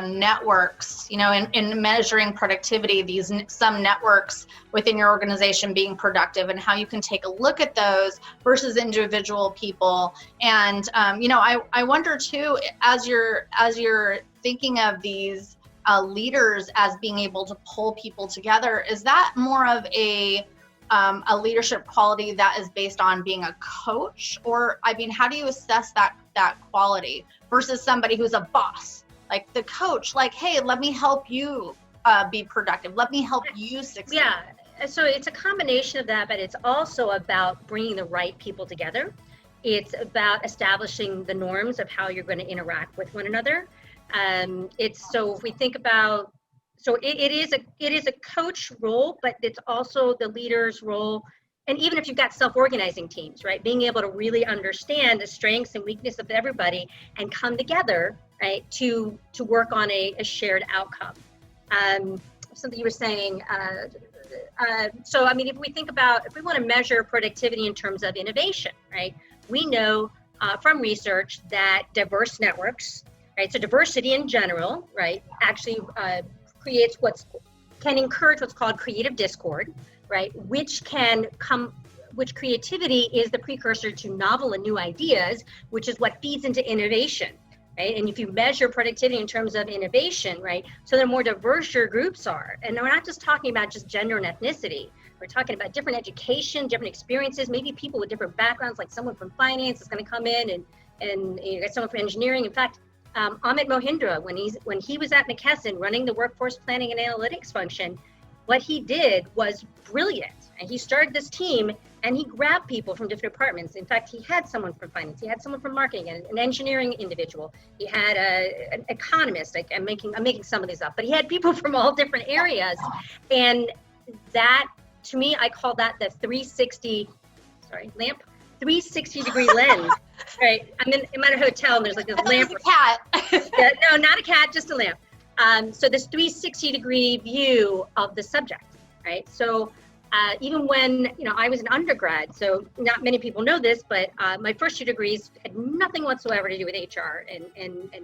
networks, in measuring productivity, some networks within your organization being productive, and how you can take a look at those versus individual people. And I wonder too, as you're thinking of these leaders as being able to pull people together, is that more of a a leadership quality that is based on being a coach? Or, I mean, how do you assess that quality versus somebody who's a boss, like the coach, like, hey, let me help you be productive. Let me help you succeed. Yeah, so it's a combination of that, but it's also about bringing the right people together. It's about establishing the norms of how you're going to interact with one another. So if we think about, so it is a coach role, but it's also the leader's role. And even if you've got self-organizing teams, right, being able to really understand the strengths and weakness of everybody and come together, right, to work on a shared outcome. Something you were saying. So, I mean, if we think about, if we want to measure productivity in terms of innovation, right, we know from research that diverse networks, right, so diversity in general, right, actually creates can encourage what's called creative discord, right, which creativity is the precursor to novel and new ideas, which is what feeds into innovation. Right? And if you measure productivity in terms of innovation, right, so the more diverse your groups are, and we're not just talking about just gender and ethnicity, we're talking about different education, different experiences, maybe people with different backgrounds, like someone from finance is going to come in and you got someone from engineering. In fact, Amit Mohindra, when he was at McKesson running the workforce planning and analytics function, what he did was brilliant. And he started this team and he grabbed people from different departments. In fact, he had someone from finance, he had someone from marketing, an engineering individual. He had an economist. I'm making some of these up, but he had people from all different areas. And that, to me, I call that the 360 degree lens. Right. I'm at a hotel and there's like this lamp. It was a cat. Yeah, no, not a cat, just a lamp. So this 360 degree view of the subject, right? So even when, I was an undergrad, so not many people know this, but my first 2 degrees had nothing whatsoever to do with HR and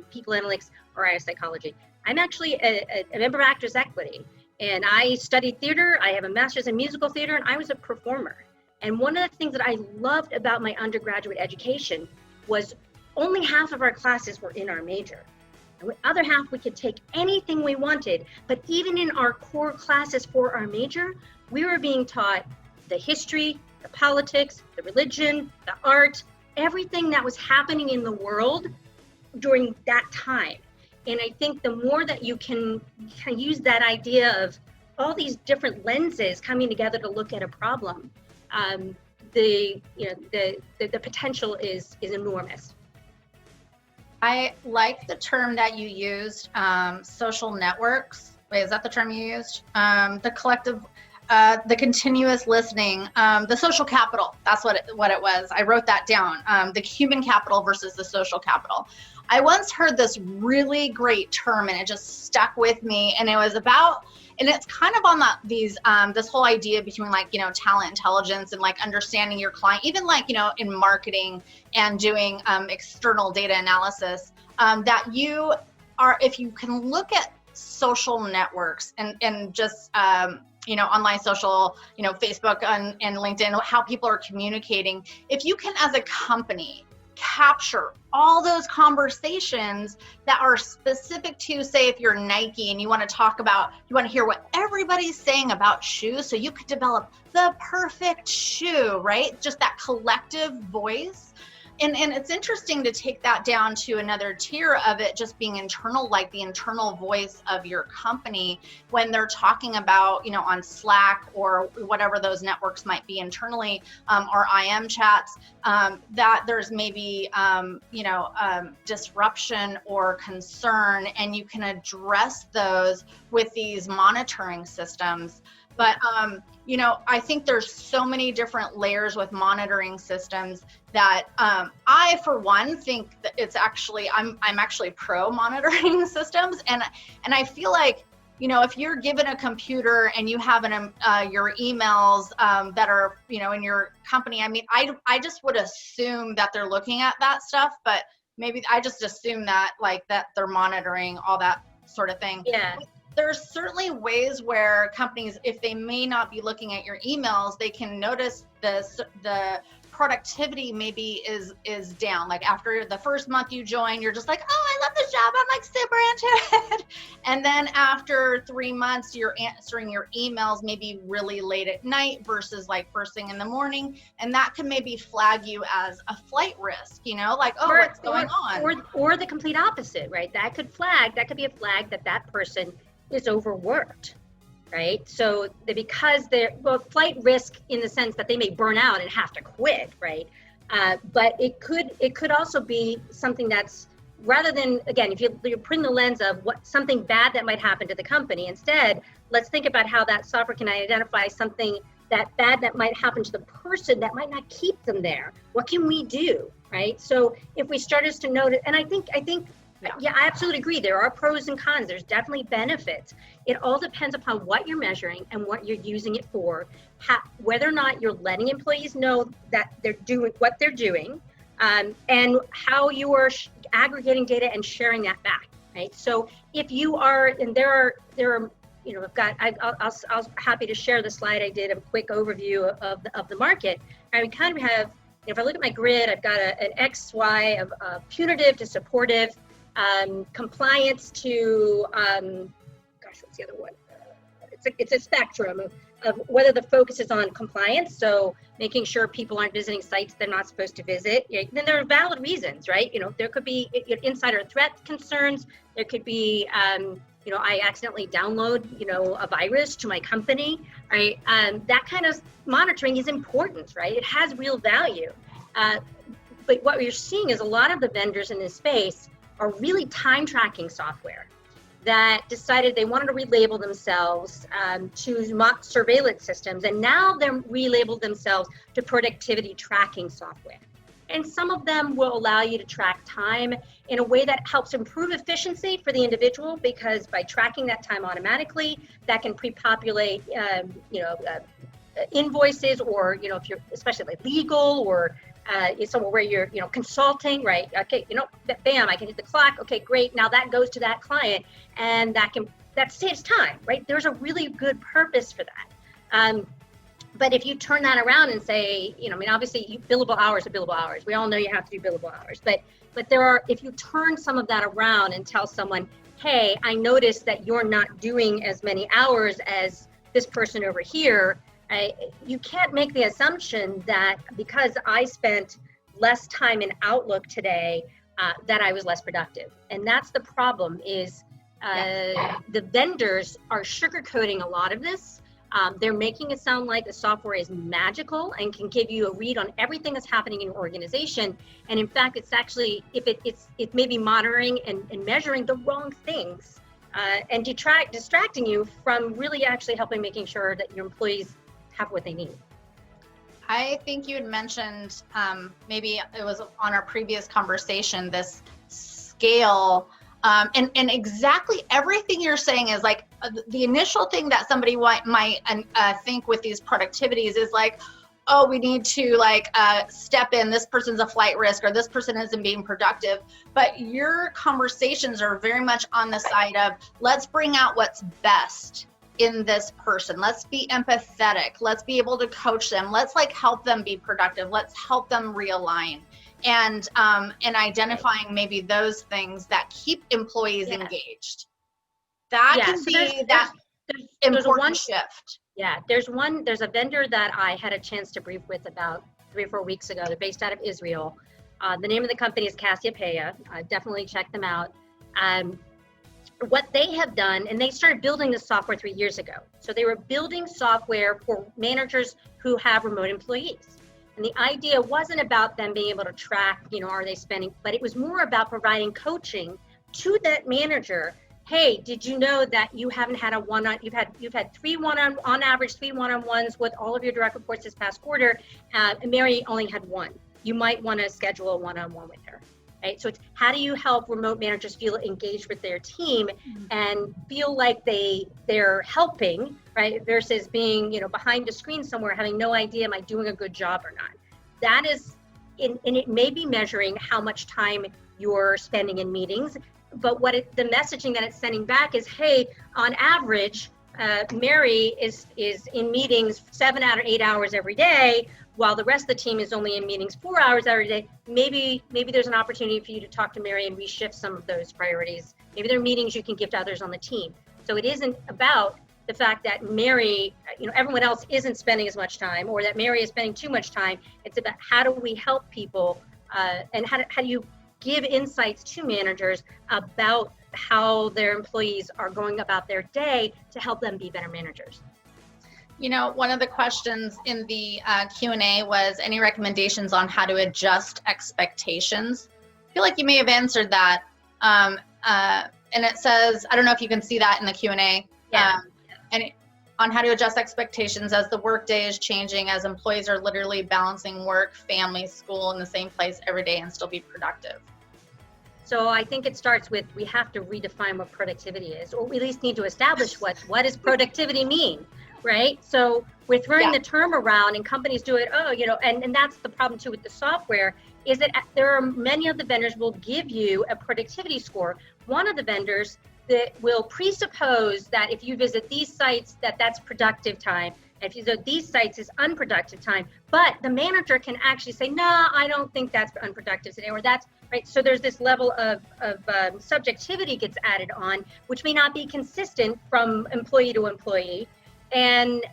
people analytics or psychology. I'm actually a member of Actors Equity, and I studied theater. I have a master's in musical theater, and I was a performer. And one of the things that I loved about my undergraduate education was only half of our classes were in our major. And the other half, we could take anything we wanted. But even in our core classes for our major, we were being taught the history, the politics, the religion, the art, everything that was happening in the world during that time. And I think the more that you can use that idea of all these different lenses coming together to look at a problem, the potential is enormous. I like the term that you used, social networks. Wait, is that the term you used? The collective, the continuous listening, the social capital. That's what it was. I wrote that down. The human capital versus the social capital. I once heard this really great term and it just stuck with me. And it was about, and it's kind of on this whole idea between talent intelligence and understanding your client, even in marketing and doing external data analysis, that you are, if you can look at social networks and just, online social, Facebook and LinkedIn, how people are communicating, if you can, as a company, capture all those conversations that are specific to, say, if you're Nike and you want to hear what everybody's saying about shoes, so you could develop the perfect shoe, right? Just that collective voice. And it's interesting to take that down to another tier of it just being internal, like the internal voice of your company when they're talking about, on Slack or whatever those networks might be internally, or IM chats, that there's maybe, disruption or concern, and you can address those with these monitoring systems. But, I think there's so many different layers with monitoring systems that I, for one, think that it's actually, I'm actually pro monitoring systems. And I feel like, if you're given a computer and you have your emails that are, in your company, I mean, I just would assume that they're looking at that stuff, but maybe I just assume that that they're monitoring all that sort of thing. Yeah. There's certainly ways where companies, if they may not be looking at your emails, they can notice the productivity maybe is down. Like after the first month you join, you're just like, oh, I love this job, I'm like super into it. And then after 3 months, you're answering your emails maybe really late at night versus like first thing in the morning. And that can maybe flag you as a flight risk, you know, like, oh, what's going on? Or the complete opposite, right? That could be a flag that that person is overworked. Right. So because they're flight risk in the sense that they may burn out and have to quit. Right. But it could also be something that's, rather than, again, if you're putting the lens of what something bad that might happen to the company, instead, let's think about how that software can identify something that bad that might happen to the person that might not keep them there. What can we do? Right. So if we started to notice, and I think yeah, I absolutely agree. There are pros and cons. There's definitely benefits. It all depends upon what you're measuring and what you're using it for, whether or not you're letting employees know that they're doing what they're doing, and how you are aggregating data and sharing that back, right? So if you are, and there are, you know, I'll happy to share the slide I did, a quick overview of the market. And we kind of have, if I look at my grid, I've got an X, Y of punitive to supportive, compliance to, gosh, what's the other one? It's a spectrum of whether the focus is on compliance, so making sure people aren't visiting sites they're not supposed to visit. Then there are valid reasons, right? You know, there could be insider threat concerns. There could be, you know, I accidentally download, you know, a virus to my company, right? That kind of monitoring is important, right? It has real value. But what we're seeing is a lot of the vendors in this space are really time tracking software that decided they wanted to relabel themselves to surveillance systems, and now they're relabeled themselves to productivity tracking software. And some of them will allow you to track time in a way that helps improve efficiency for the individual, because by tracking that time automatically, that can pre-populate you know, invoices, or, you know, if you're especially like legal or somewhere where you're, you know, consulting, right? Okay, you know, bam, I can hit the clock. Okay, great. Now that goes to that client, and that saves time, right? There's a really good purpose for that. But if you turn that around and say, you know, I mean, obviously billable hours are billable hours. We all know you have to do billable hours, but there are, if you turn some of that around and tell someone, hey, I noticed that you're not doing as many hours as this person over here, you can't make the assumption that because I spent less time in Outlook today, that I was less productive. And that's the problem, is the vendors are sugarcoating a lot of this. They're making it sound like the software is magical and can give you a read on everything that's happening in your organization. And in fact, it's actually, it may be monitoring and measuring the wrong things, and distracting you from really actually helping making sure that your employees have what they need. I think you had mentioned, maybe it was on our previous conversation, this scale, and exactly everything you're saying is like the initial thing that somebody might think with these productivities is like, oh, we need to like step in, this person's a flight risk, or this person isn't being productive. But your conversations are very much on the side of, let's bring out what's best in this person. Let's be empathetic. Let's be able to coach them. Let's like help them be productive. Let's help them realign. And identifying maybe those things that keep employees engaged. That can be that important shift. Yeah, there's a vendor that I had a chance to brief with about 3 or 4 weeks ago. They're based out of Israel. The name of the company is Cassiopeia. Definitely check them out. What they have done, and they started building this software 3 years ago. So they were building software for managers who have remote employees. And the idea wasn't about them being able to track, you know, are they spending, but it was more about providing coaching to that manager. Hey, did you know that you haven't had you've had on average 3 one-on-ones with all of your direct reports this past quarter, and Mary only had 1. You might want to schedule a one-on-one with her. Right? So it's, how do you help remote managers feel engaged with their team and feel like they're helping, right? Versus being, you know, behind a screen somewhere, having no idea, am I doing a good job or not? That is, and it may be measuring how much time you're spending in meetings, but the messaging that it's sending back is, hey, on average, Mary is in meetings 7 out of 8 hours every day, while the rest of the team is only in meetings 4 hours every day. Maybe there's an opportunity for you to talk to Mary and reshift some of those priorities. Maybe there are meetings you can give to others on the team. So it isn't about the fact that Mary, everyone else isn't spending as much time, or that Mary is spending too much time. It's about how do we help people, and how do you give insights to managers about how their employees are going about their day to help them be better managers. One of the questions in the Q&A was any recommendations on how to adjust expectations. I feel like you may have answered that. And it says, I don't know if you can see that in the Q&A. Yeah. On how to adjust expectations as the workday is changing, as employees are literally balancing work, family, school in the same place every day and still be productive. So I think it starts with, we have to redefine what productivity is, or we at least need to establish what does productivity mean, right? So we're throwing the term around and companies do it, and that's the problem too with the software, is that there are many of the vendors will give you a productivity score. One of the vendors that will presuppose that if you visit these sites, that's productive time. And if you visit these sites is unproductive time, but the manager can actually say, no, I don't think that's unproductive today, or that's right. So there's this level of subjectivity gets added on, which may not be consistent from employee to employee. And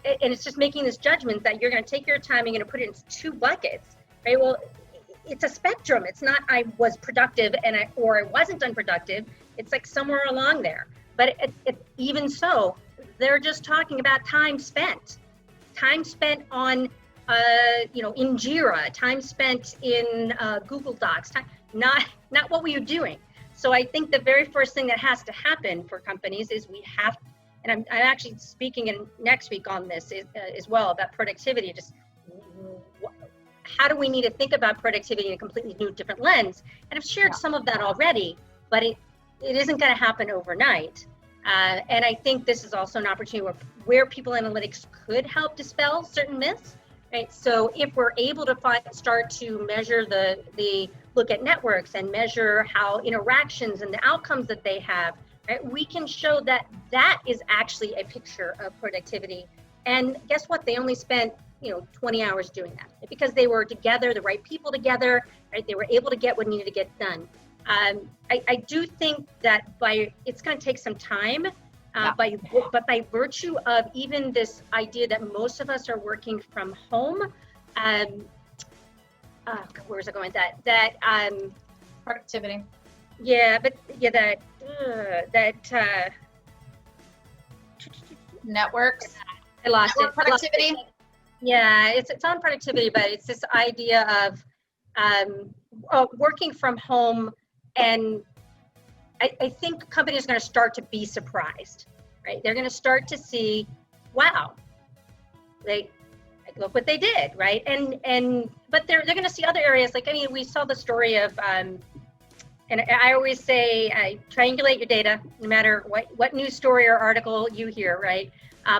it's just making this judgment that you're going to take your time, you're going to put it into two buckets, right? Well, it's a spectrum. It's not I was productive or I wasn't unproductive. It's like somewhere along there. But even so, they're just talking about time spent on, in Jira, time spent in Google Docs, not what were you doing. So I think the very first thing that has to happen for companies is we have, and I'm actually speaking in next week on this as well about productivity. Just how do we need to think about productivity in a completely new, different lens? And I've shared some of that already, but it isn't going to happen overnight. And I think this is also an opportunity where people analytics could help dispel certain myths, right? So if we're able to start to measure the look at networks and measure how interactions and the outcomes that they have, right? We can show that is actually a picture of productivity. And guess what? They only spent 20 hours doing that because they were together, the right people together, right? They were able to get what needed to get done. I do think that it's going to take some time, but by virtue of even this idea that most of us are working from home, where was I going with that? Productivity. Yeah, but Networks. I lost it. Productivity. Yeah, it's on productivity, but it's this idea of working from home. And I think companies are going to start to be surprised, right? They're going to start to see, wow, look what they did, right? But they're going to see other areas. We saw the story of, and I always say, triangulate your data, no matter what news story or article you hear, right?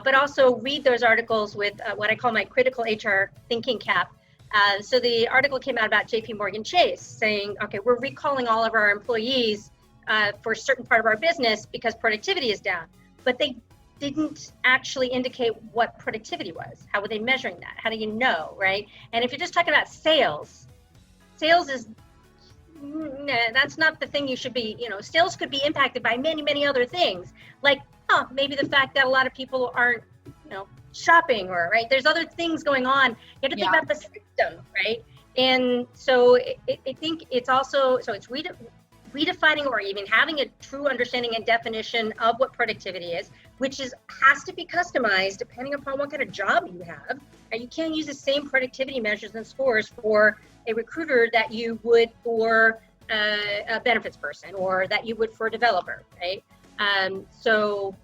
But also read those articles with what I call my critical HR thinking cap. So the article came out about JP Morgan Chase saying, okay, we're recalling all of our employees for a certain part of our business because productivity is down. But they didn't actually indicate what productivity was. How were they measuring that? How do you know, right? And if you're just talking about sales is, that's not the thing you should be, sales could be impacted by many, many other things. Like, maybe the fact that a lot of people aren't, shopping, or right, there's other things going on. You have to think about the system, right? And so I think it's also, so it's redefining or even having a true understanding and definition of what productivity is, which has to be customized depending upon what kind of job you have. And you can't use the same productivity measures and scores for a recruiter that you would for a benefits person, or that you would for a developer, right? So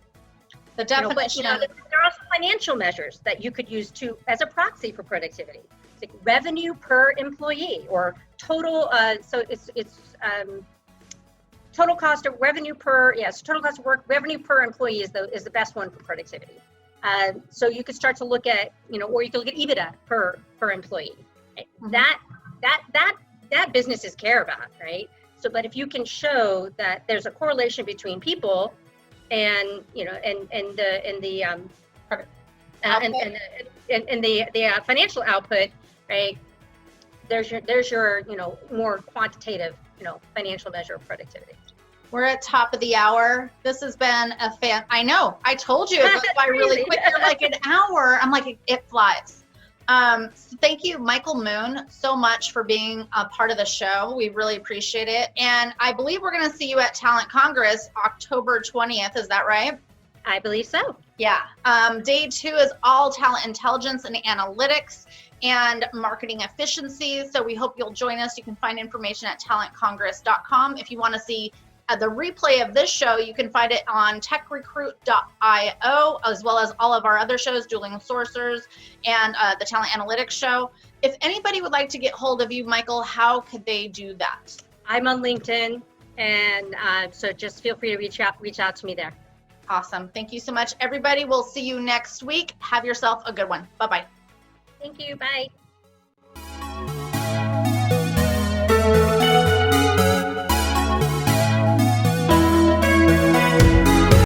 the definition. There are also financial measures that you could use as a proxy for productivity. It's like revenue per employee, or total. So it's total cost of revenue per total cost of work, revenue per employee is the best one for productivity. So you could start to look at or you could look at EBITDA per employee. Mm-hmm. That businesses care about, right? So, but if you can show that there's a correlation between people and the Perfect. financial output, right? There's your more quantitative financial measure of productivity. We're at top of the hour. This has been a I know. I told you it goes by really quick. You're like an hour. I'm like, it flies. So thank you, Michael Moon, so much for being a part of the show. We really appreciate it. And I believe we're going to see you at Talent Congress October 20th. Is that right? I believe so. Yeah. Day 2 is all talent intelligence and analytics and marketing efficiency. So we hope you'll join us. You can find information at talentcongress.com. If you want to see the replay of this show, you can find it on techrecruit.io, as well as all of our other shows, Dueling Sourcers and the Talent Analytics Show. If anybody would like to get hold of you, Michael, how could they do that? I'm on LinkedIn, and so just feel free to reach out to me there. Awesome. Thank you so much, everybody. We'll see you next week. Have yourself a good one. Bye-bye. Thank you. Bye.